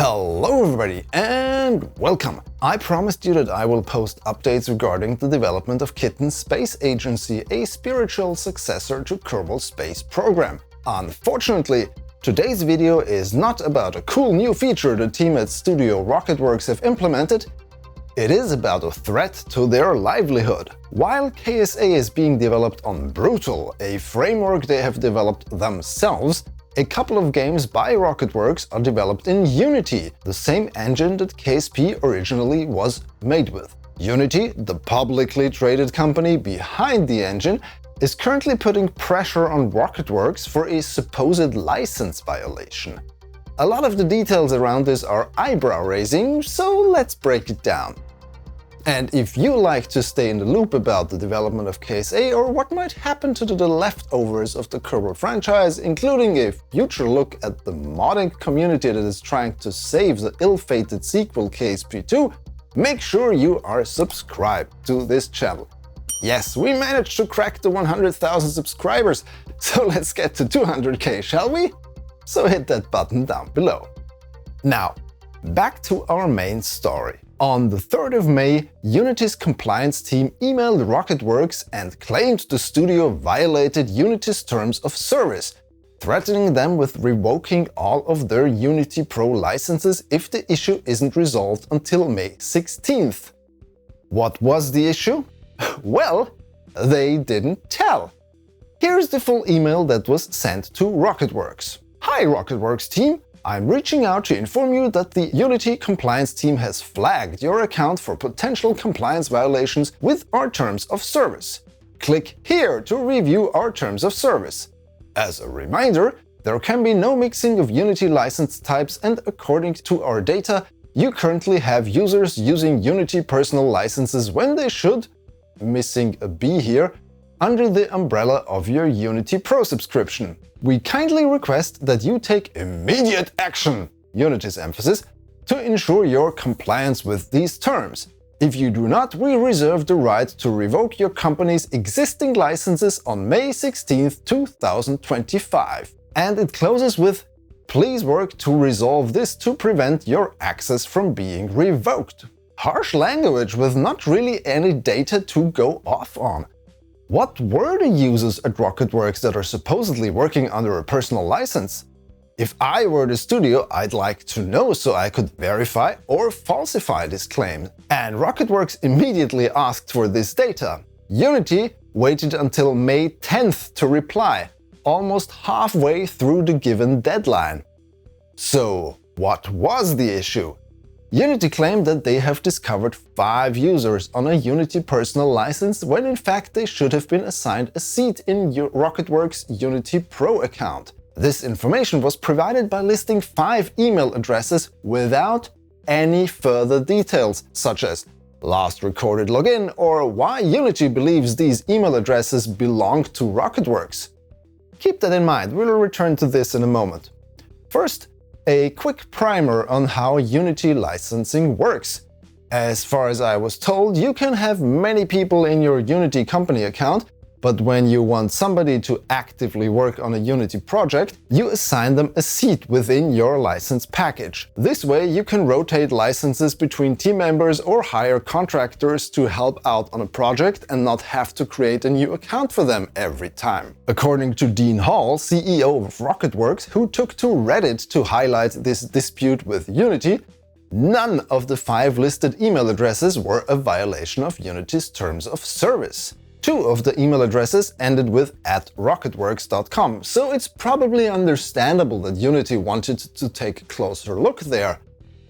Hello everybody and welcome! I promised you that I will post updates regarding the development of Kitten Space Agency, a spiritual successor to Kerbal space program. Unfortunately, today's video is not about a cool new feature the team at Studio Rocketwerkz have implemented. It is about a threat to their livelihood. While KSA is being developed on Brutal, a framework they have developed themselves, a couple of games by Rocketwerkz are developed in Unity, the same engine that KSP originally was made with. Unity, the publicly traded company behind the engine, is currently putting pressure on Rocketwerkz for a supposed license violation. A lot of the details around this are eyebrow-raising, so let's break it down. And if you like to stay in the loop about the development of KSA or what might happen to the leftovers of the Kerbal franchise, including a future look at the modding community that is trying to save the ill-fated sequel KSP2, make sure you are subscribed to this channel. Yes, we managed to crack the 100,000 subscribers, so let's get to 200k, shall we? So hit that button down below. Now, back to our main story. On the 3rd of May, Unity's compliance team emailed Rocketwerkz and claimed the studio violated Unity's terms of service, threatening them with revoking all of their Unity Pro licenses if the issue isn't resolved until May 16th. What was the issue? Well, they didn't tell. Here's the full email that was sent to Rocketwerkz. Hi Rocketwerkz team! I'm reaching out to inform you that the Unity compliance team has flagged your account for potential compliance violations with our terms of service. Click here to review our terms of service. As a reminder, there can be no mixing of Unity license types, and according to our data, you currently have users using Unity personal licenses when they should, missing a B here, under the umbrella of your Unity Pro subscription. We kindly request that you take immediate action, Unity's emphasis, to ensure your compliance with these terms. If you do not, we reserve the right to revoke your company's existing licenses on May 16, 2025. And it closes with, please work to resolve this to prevent your access from being revoked. Harsh language with not really any data to go off on. What were the users at Rocketwerkz that are supposedly working under a personal license? If I were the studio, I'd like to know so I could verify or falsify this claim. And Rocketwerkz immediately asked for this data. Unity waited until May 10th to reply, almost halfway through the given deadline. So, what was the issue? Unity claimed that they have discovered 5 users on a Unity personal license when in fact they should have been assigned a seat in Rocketwerkz Unity Pro account. This information was provided by listing 5 email addresses without any further details, such as last recorded login or why Unity believes these email addresses belong to Rocketwerkz. Keep that in mind, we'll return to this in a moment. First, a quick primer on how Unity licensing works. As far as I was told, you can have many people in your Unity company account, but when you want somebody to actively work on a Unity project, you assign them a seat within your license package. This way you can rotate licenses between team members or hire contractors to help out on a project and not have to create a new account for them every time. According to Dean Hall, CEO of Rocketwerkz, who took to Reddit to highlight this dispute with Unity, none of the 5 listed email addresses were a violation of Unity's terms of service. 2 of the email addresses ended with @rocketwerkz.com, so it's probably understandable that Unity wanted to take a closer look there.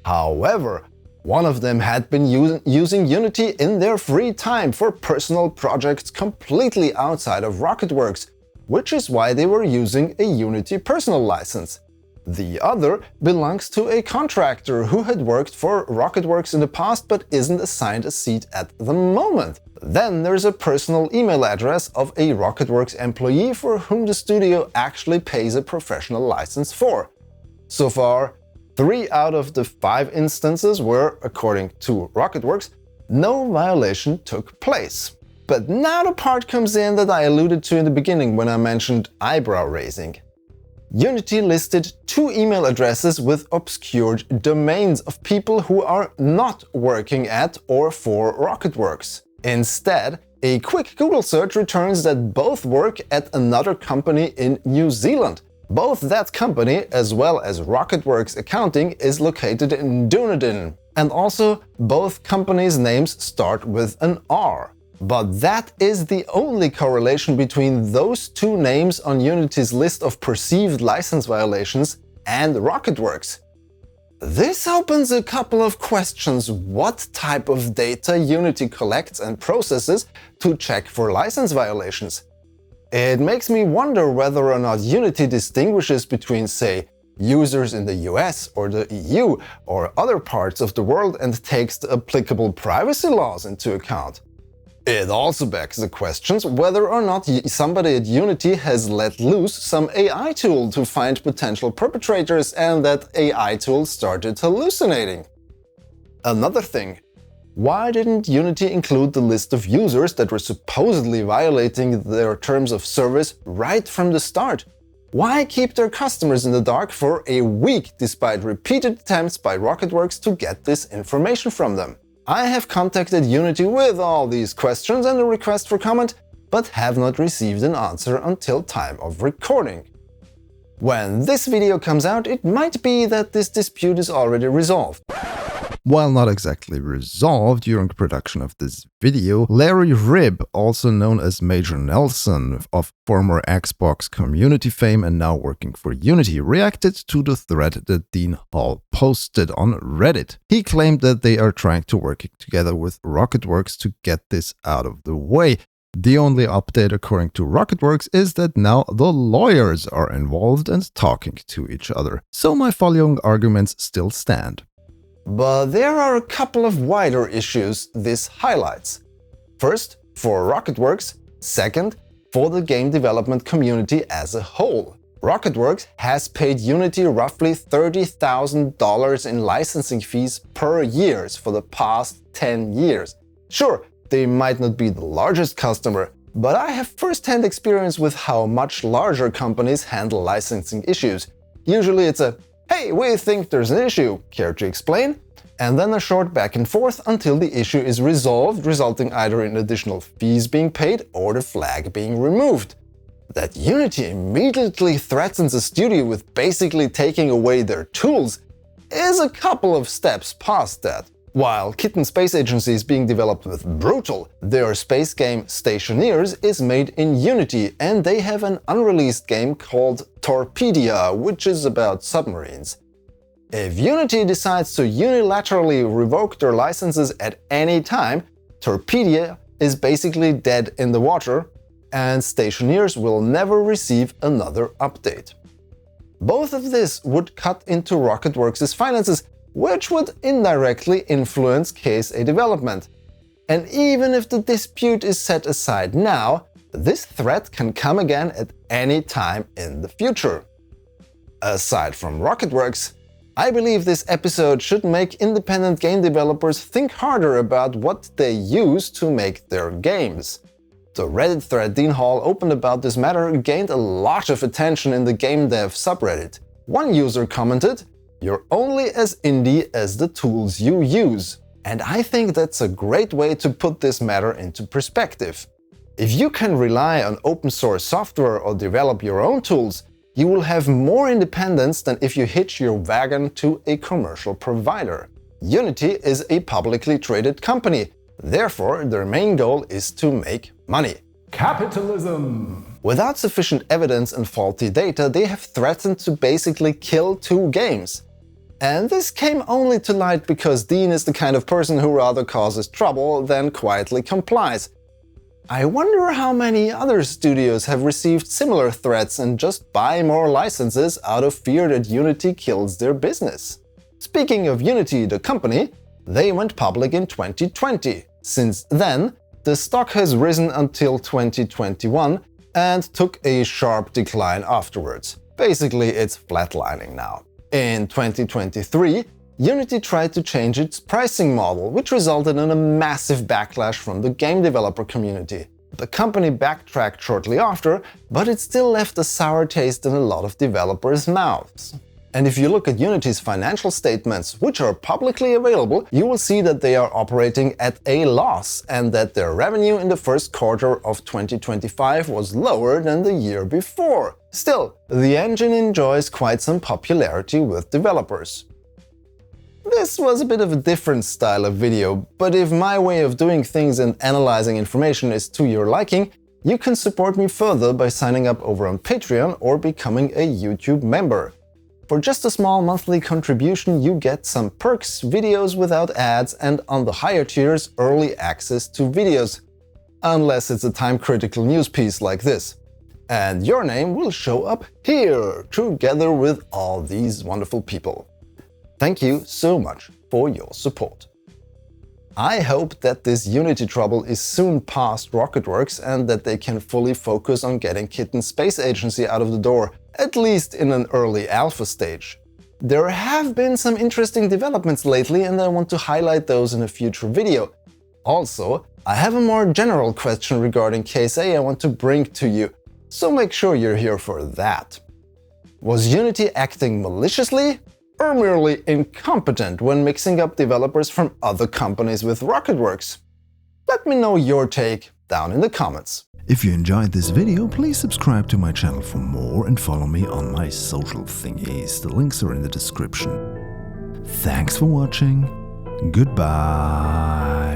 However, one of them had been using Unity in their free time for personal projects completely outside of Rocketwerkz, which is why they were using a Unity personal license. The other belongs to a contractor who had worked for Rocketwerkz in the past but isn't assigned a seat at the moment. Then there's a personal email address of a Rocketwerkz employee for whom the studio actually pays a professional license for. So far, 3 out of the 5 instances where, according to Rocketwerkz, no violation took place. But now the part comes in that I alluded to in the beginning when I mentioned eyebrow raising. Unity listed 2 email addresses with obscured domains of people who are not working at or for Rocketwerkz. Instead, a quick Google search returns that both work at another company in New Zealand. Both that company, as well as Rocketwerkz Accounting, is located in Dunedin. And also, both companies' names start with an R. But that is the only correlation between those 2 names on Unity's list of perceived license violations and Rocketwerkz. This opens a couple of questions. What type of data Unity collects and processes to check for license violations? It makes me wonder whether or not Unity distinguishes between, say, users in the US or the EU or other parts of the world and takes the applicable privacy laws into account. It also begs the questions whether or not somebody at Unity has let loose some AI tool to find potential perpetrators and that AI tool started hallucinating. Another thing, why didn't Unity include the list of users that were supposedly violating their terms of service right from the start? Why keep their customers in the dark for a week despite repeated attempts by Rocketwerkz to get this information from them? I have contacted Unity with all these questions and a request for comment, but have not received an answer until time of recording. When this video comes out, it might be that this dispute is already resolved. While not exactly resolved during production of this video, Larry Ribb, also known as Major Nelson, of former Xbox community fame and now working for Unity, reacted to the thread that Dean Hall posted on Reddit. He claimed that they are trying to work together with Rocketwerkz to get this out of the way. The only update according to Rocketwerkz is that now the lawyers are involved and talking to each other. So my following arguments still stand. But there are a couple of wider issues this highlights. First, for Rocketwerkz. Second, for the game development community as a whole. Rocketwerkz has paid Unity roughly $30,000 in licensing fees per year for the past 10 years. Sure, they might not be the largest customer, but I have first-hand experience with how much larger companies handle licensing issues. Usually it's a "Hey, we think there's an issue, care to explain?" and then a short back and forth until the issue is resolved, resulting either in additional fees being paid or the flag being removed. That Unity immediately threatens a studio with basically taking away their tools is a couple of steps past that. While Kitten Space Agency is being developed with Brutal, their space game Stationeers is made in Unity, and they have an unreleased game called Torpedia, which is about submarines. If Unity decides to unilaterally revoke their licenses at any time, Torpedia is basically dead in the water, and Stationeers will never receive another update. Both of this would cut into Rocketwerkz's finances, which would indirectly influence Case A development. And even if the dispute is set aside now, this threat can come again at any time in the future. Aside from Rocketwerkz, I believe this episode should make independent game developers think harder about what they use to make their games. The Reddit thread Dean Hall opened about this matter gained a lot of attention in the game dev subreddit. One user commented, "You're only as indie as the tools you use." And I think that's a great way to put this matter into perspective. If you can rely on open source software or develop your own tools, you will have more independence than if you hitch your wagon to a commercial provider. Unity is a publicly traded company. Therefore, their main goal is to make money. Capitalism! Without sufficient evidence and faulty data, they have threatened to basically kill 2 games. And this came only to light because Dean is the kind of person who rather causes trouble than quietly complies. I wonder how many other studios have received similar threats and just buy more licenses out of fear that Unity kills their business. Speaking of Unity, the company, they went public in 2020. Since then, the stock has risen until 2021 and took a sharp decline afterwards. Basically, it's flatlining now. In 2023, Unity tried to change its pricing model, which resulted in a massive backlash from the game developer community. The company backtracked shortly after, but it still left a sour taste in a lot of developers' mouths. And if you look at Unity's financial statements, which are publicly available, you will see that they are operating at a loss and that their revenue in the first quarter of 2025 was lower than the year before. Still, the engine enjoys quite some popularity with developers. This was a bit of a different style of video, but if my way of doing things and analyzing information is to your liking, you can support me further by signing up over on Patreon or becoming a YouTube member. For just a small monthly contribution, you get some perks, videos without ads, and on the higher tiers, early access to videos. Unless it's a time-critical news piece like this. And your name will show up here, together with all these wonderful people. Thank you so much for your support. I hope that this Unity trouble is soon past Rocketwerkz and that they can fully focus on getting Kitten Space Agency out of the door, at least in an early alpha stage. There have been some interesting developments lately and I want to highlight those in a future video. Also, I have a more general question regarding KSA I want to bring to you, so make sure you're here for that. Was Unity acting maliciously? Or merely incompetent when mixing up developers from other companies with Rocketwerkz? Let me know your take down in the comments. If you enjoyed this video, please subscribe to my channel for more and follow me on my social thingies. The links are in the description. Thanks for watching. Goodbye.